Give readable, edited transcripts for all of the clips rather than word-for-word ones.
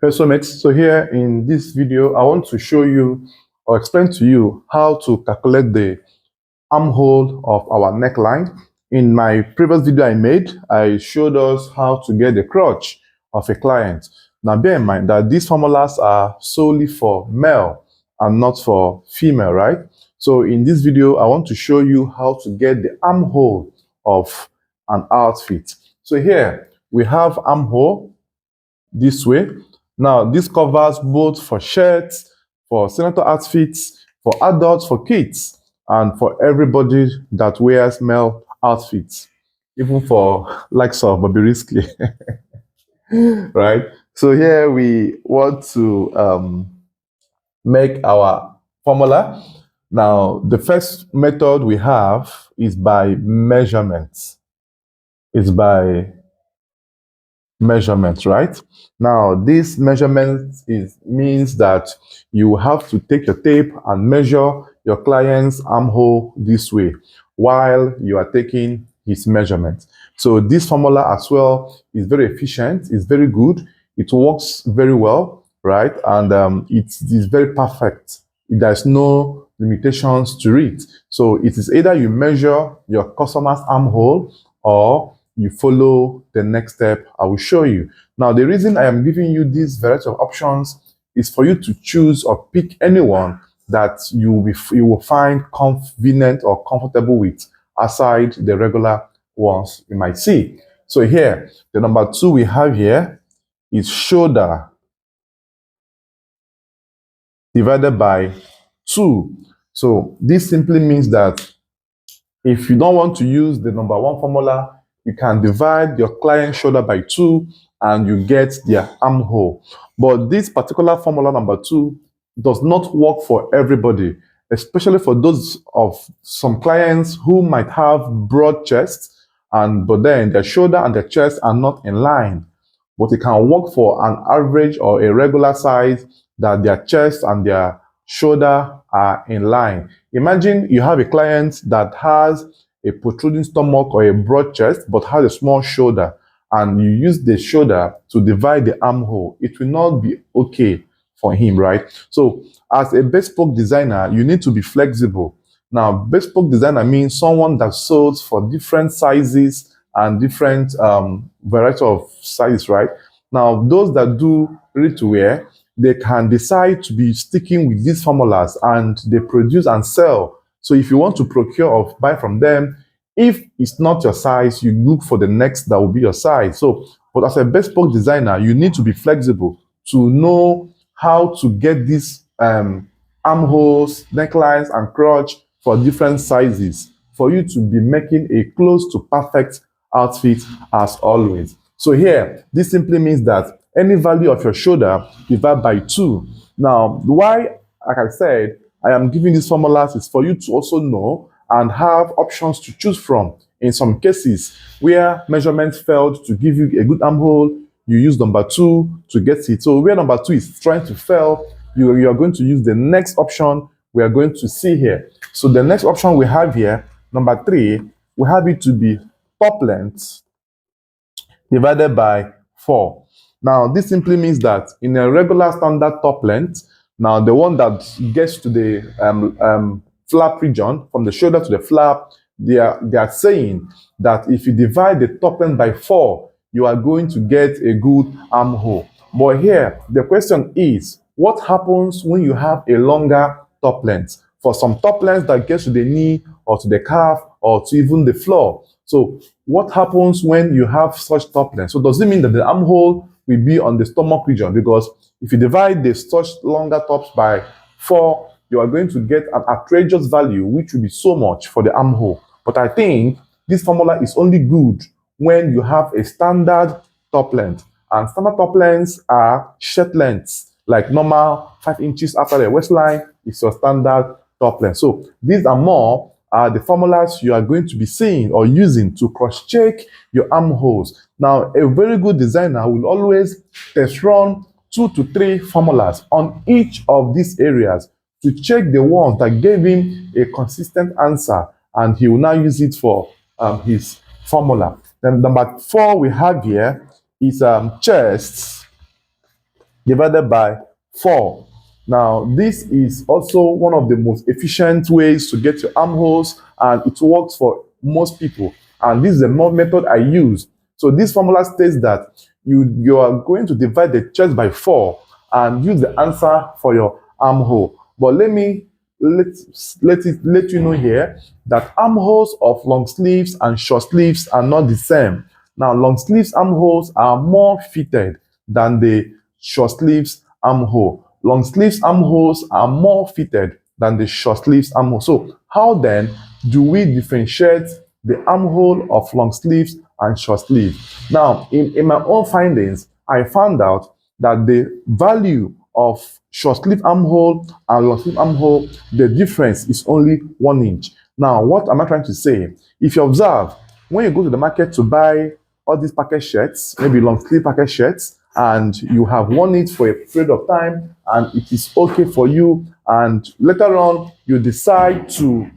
So mates, so here in this video, I want to show you or explain to you how to calculate the armhole of our neckline. In my previous video I made, I showed us how to get the crotch of a client. Now bear in mind that these formulas are solely for male and not for female, right? So in this video, I want to show you how to get the armhole of an outfit. So here we have armhole this way. Now, this covers both for shirts, for senator outfits, for adults, for kids, and for everybody that wears male outfits, even for likes of Bobrisky, right? So here we want to make our formula. Now, the first method we have is by measurements. It's by measurement, right? Now, this measurement means that you have to take your tape and measure your client's armhole this way while you are taking his measurement. So this formula as well is very efficient, it's very good, it works very well, right? And it is very perfect. There's no limitations to it. So it is either you measure your customer's armhole or you follow the next step I will show you. Now, the reason I am giving you this variety of options is for you to choose or pick anyone that you will find convenient or comfortable with aside the regular ones you might see. So here, the number 2 we have here is shoulder divided by 2. So this simply means that if you don't want to use the number 1 formula, you can divide your client's shoulder by 2 and you get their armhole. But this particular formula number 2 does not work for everybody, especially for those of some clients who might have broad chests, but then their shoulder and their chest are not in line. But it can work for an average or a regular size that their chest and their shoulder are in line. Imagine you have a client that has a protruding stomach or a broad chest but has a small shoulder, and you use the shoulder to divide the armhole. It will not be okay for him, right? So as a bespoke designer, you need to be flexible. Now, bespoke designer means someone that sews for different sizes and different variety of sizes, right? Now, those that do ready-to-wear, they can decide to be sticking with these formulas and they produce and sell. So if you want to procure or buy from them, if it's not your size, you look for the next that will be your size. So, but as a bespoke designer, you need to be flexible to know how to get these armholes, necklines, and crotch for different sizes for you to be making a close to perfect outfit as always. So here, this simply means that any value of your shoulder divided by 2. Now, why, like I said, I am giving these formulas is for you to also know and have options to choose from. In some cases where measurements failed to give you a good armhole, you use number 2 to get it. So where number 2 is trying to fail, you are going to use the next option we are going to see here. So the next option we have here, number 3, we have it to be top length divided by 4. Now, this simply means that in a regular standard top length, now the one that gets to the flap region, from the shoulder to the flap, they are saying that if you divide the top length by 4, you are going to get a good armhole. But here, the question is, what happens when you have a longer top length? For some top lengths that gets to the knee or to the calf or to even the floor. So what happens when you have such top length? So does it mean that the armhole will be on the stomach region? Because if you divide the such longer tops by 4, you are going to get an outrageous value, which will be so much for the armhole. But I think this formula is only good when you have a standard top length. And standard top lengths are shirt lengths, like normal 5 inches after the waistline is your standard top length. So these are more the formulas you are going to be seeing or using to cross-check your armholes. Now, a very good designer will always test run 2 to 3 formulas on each of these areas to check the ones that gave him a consistent answer, and he will now use it for his formula. Then number 4 we have here is chest divided by 4. Now, this is also one of the most efficient ways to get your armholes, and it works for most people. And this is the method I use. So this formula states that you are going to divide the chest by 4 and use the answer for your armhole. But let you know here that armholes of long sleeves and short sleeves are not the same. Now, long sleeves armholes are more fitted than the short sleeves armhole. Long sleeves armholes are more fitted than the short sleeves armhole. So, how then do we differentiate the armhole of long sleeves and short sleeve? Now, in my own findings, I found out that the value of short sleeve armhole and long sleeve armhole, the difference is only 1 inch. Now, what am I trying to say? If you observe, when you go to the market to buy all these packet shirts, maybe long sleeve packet shirts, and you have worn it for a period of time and it is okay for you, and later on you decide to,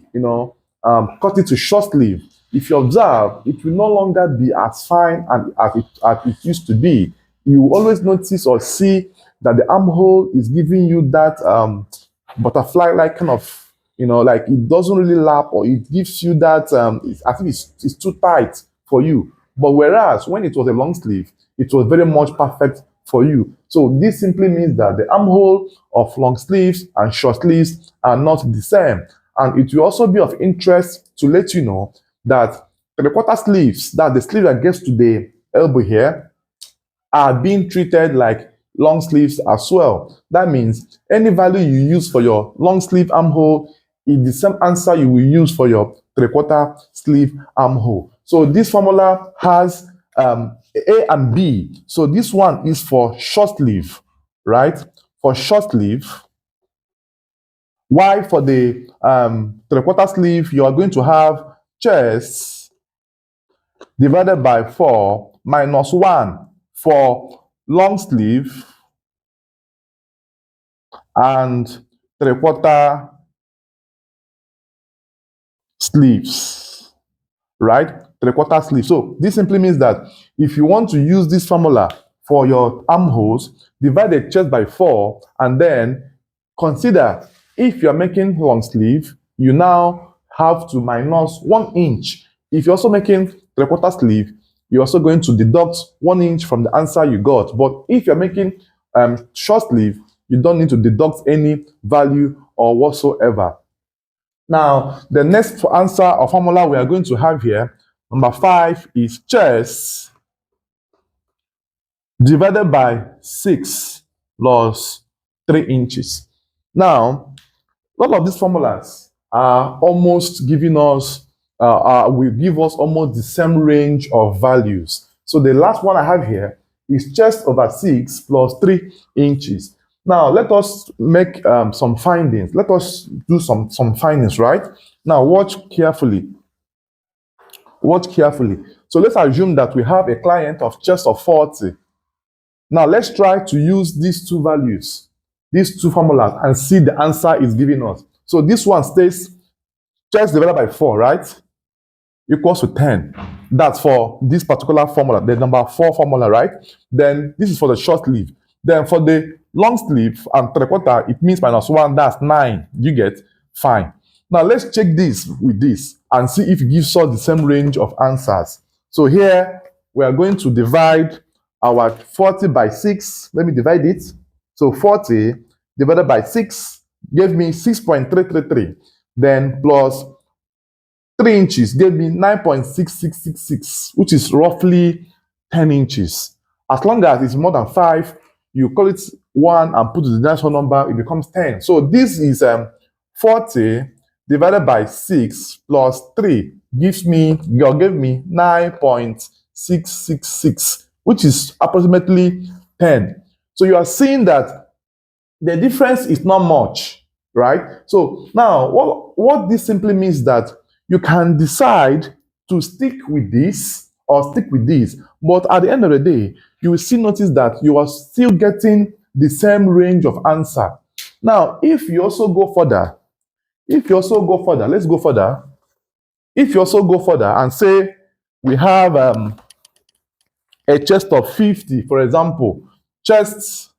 cut it to short sleeve. If you observe, it will no longer be as fine and as it used to be. You will always notice or see that the armhole is giving you that butterfly like kind of, like it doesn't really lap, or it gives you that I think it's too tight for you. But whereas when it was a long sleeve, it was very much perfect for you. So this simply means that the armhole of long sleeves and short sleeves are not the same. And it will also be of interest to let you know that three-quarter sleeves, that the sleeve that gets to the elbow here, are being treated like long sleeves as well. That means any value you use for your long sleeve armhole is the same answer you will use for your three-quarter sleeve armhole. So this formula has A and B. So this one is for short sleeve, right? For short sleeve. Why for the three-quarter sleeve, you are going to have chest divided by 4 minus 1 for long sleeve and three-quarter sleeves, right? Three-quarter sleeve. So this simply means that if you want to use this formula for your armholes, divide the chest by 4 and then consider if you're making long sleeve, you now have to minus 1 inch. If you're also making three-quarter sleeve, you're also going to deduct 1 inch from the answer you got. But if you're making short sleeve, you don't need to deduct any value or whatsoever. Now, the next answer or formula we are going to have here, number 5, is chest divided by 6 plus 3 inches. Now, all of these formulas are almost giving us, will give us almost the same range of values. So the last one I have here is chest over 6 plus 3 inches. Now, let us make some findings. Let us do some findings, right? Now, watch carefully. Watch carefully. So let's assume that we have a client of chest of 40. Now, let's try to use these two values, these two formulas, and see the answer it's giving us. So this one states chest divided by 4, right? Equals to 10. That's for this particular formula, the number 4 formula, right? Then this is for the short sleeve. Then for the long sleeve and three-quarter, it means minus 1, that's 9. You get? Fine. Now let's check this with this and see if it gives us the same range of answers. So here we are going to divide our 40 by 6. Let me divide it. So 40 divided by 6 gave me 6.333. Then plus 3 inches gave me 9.6666, which is roughly 10 inches. As long as it's more than 5, you call it 1 and put the natural number, it becomes 10. So this is 40 divided by 6 plus 3 gave me 9.666, which is approximately 10. So you are seeing that the difference is not much, right? So now what this simply means that you can decide to stick with this or stick with this, but at the end of the day, you will still notice that you are still getting the same range of answer. Now, if you also go further, let's go further. If you also go further and say we have a chest of 50, for example, chest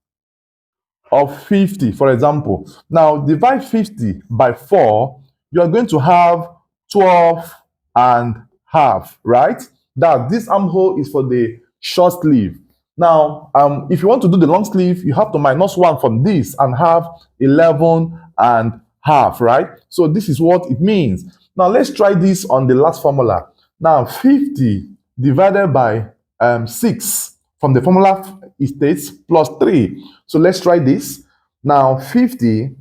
of 50, for example. Now, divide 50 by 4, you are going to have 12 and half, right? That this armhole is for the short sleeve. Now, if you want to do the long sleeve, you have to minus 1 from this and have 11 and half, right? So this is what it means. Now, let's try this on the last formula. Now, 50 divided by 6 from the formula it states plus 3. So let's try this. Now, 50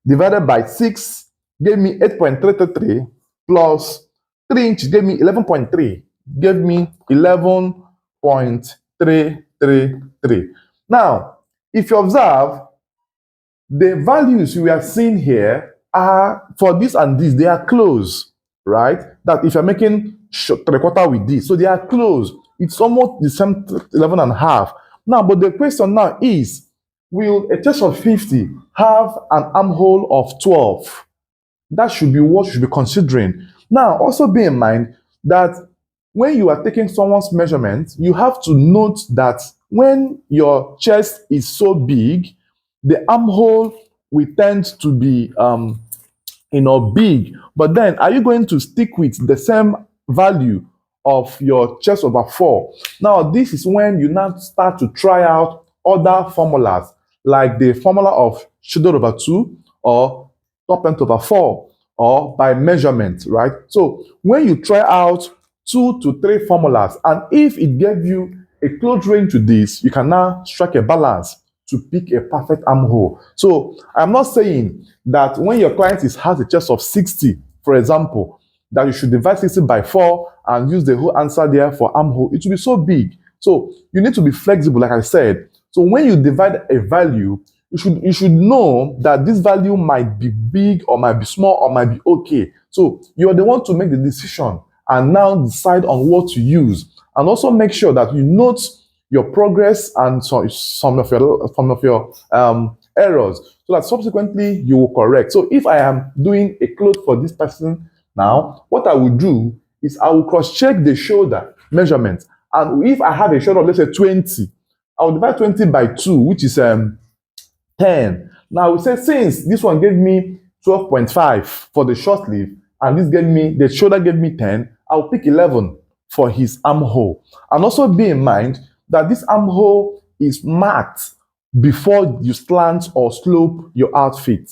divided by 6 gave me 8.333 plus 3 inches gave me 11.3, gave me 11.333. Now, if you observe, the values we are seeing here are for this and this, they are close, right? That if you're making 3/4 with this, so they are close. It's almost the same 11 and a half. Now, but the question now is, will a chest of 50 have an armhole of 12? That should be what you should be considering. Now, also bear in mind that when you are taking someone's measurement, you have to note that when your chest is so big, the armhole will tend to be big. But then, are you going to stick with the same value of your chest over 4? Now, this is when you now start to try out other formulas, like the formula of shoulder over 2 or top length over 4, or by measurement, right? So when you try out 2 to 3 formulas, and if it gave you a close range to this, you can now strike a balance to pick a perfect armhole. So I'm not saying that when your client has a chest of 60, for example, that you should divide 60 by 4 and use the whole answer there for armhole. It will be so big. So you need to be flexible, like I said. So when you divide a value, you should know that this value might be big or might be small or might be okay. So you are the one to make the decision and now decide on what to use. And also make sure that you note your progress and some of your errors, so that subsequently you will correct. So if I am doing a cloth for this person now, what I will do is I will cross-check the shoulder measurement. And if I have a shoulder of, let's say, 20, I will divide 20 by 2, which is 10. Now we say since this one gave me 12.5 for the short sleeve, and the shoulder gave me 10, I'll pick 11 for his armhole. And also be in mind that this armhole is marked before you slant or slope your outfit.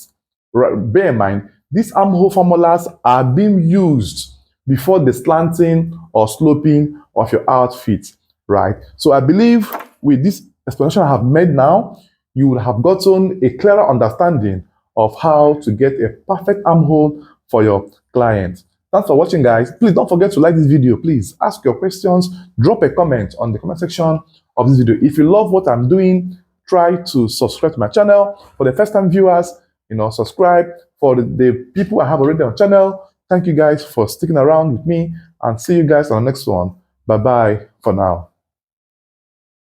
Bear in mind, these armhole formulas are being used before the slanting or sloping of your outfit, right? So I believe with this explanation I have made now, you will have gotten a clearer understanding of how to get a perfect armhole for your client. Thanks for watching, guys. Please don't forget to like this video. Please ask your questions. Drop a comment on the comment section of this video. If you love what I'm doing, try to subscribe to my channel. For the first-time viewers, subscribe. For the people I have already on the channel, thank you guys for sticking around with me, and see you guys on the next one. Bye-bye for now.